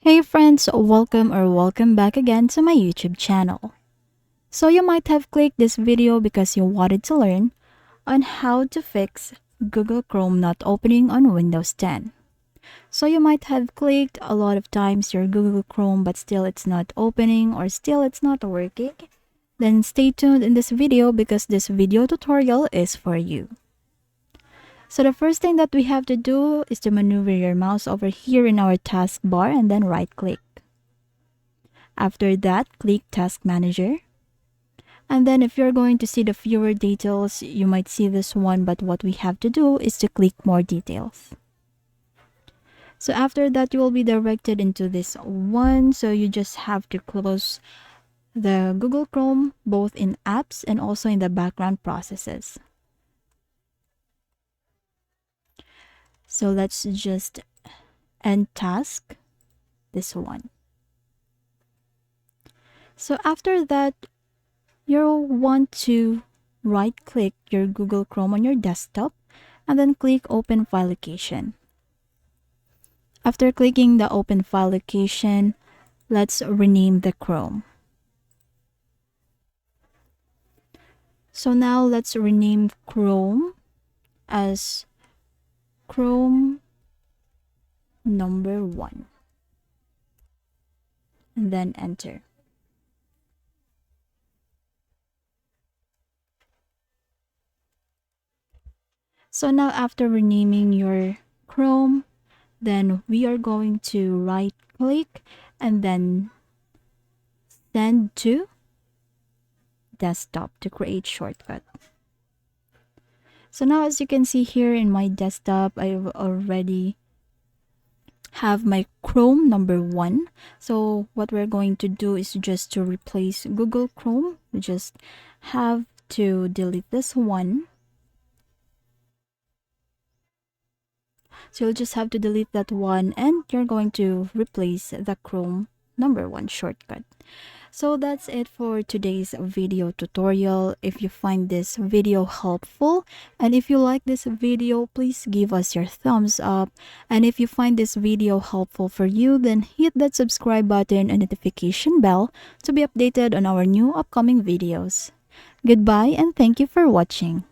Hey friends, welcome back again to my YouTube channel. So you might have clicked this video because you wanted to learn on how to fix Google Chrome not opening on Windows 10. So you might have clicked a lot of times your Google Chrome but still it's not opening or still it's not working. Then stay tuned in this video because this video tutorial is for you. So the first thing that we have to do is to maneuver your mouse over here in our taskbar and then right click. After that, click Task Manager. And then if you're going to see the fewer details, you might see this one, but what we have to do is to click More Details. So after that, you will be directed into this one. So you just have to close the Google Chrome, both in apps and also in the background processes. So let's just end task, this one. So after that, you'll want to right click your Google Chrome on your desktop and then click Open File Location. After clicking the Open File Location, let's rename the Chrome. So now let's rename Chrome as Chrome number 1 and then enter. So now after renaming your Chrome, then we are going to right click and then send to desktop to create shortcut. So now as you can see here in my desktop, I've already have my Chrome number 1. So what we're going to do is just to replace Google Chrome. We just have to delete this one. So you'll just have to delete that one and you're going to replace the Chrome number 1 shortcut. So that's it for today's video tutorial. If you find this video helpful and if you like this video, please give us your thumbs up. And if you find this video helpful for you, then hit that subscribe button and notification bell to be updated on our new upcoming videos. Goodbye and thank you for watching.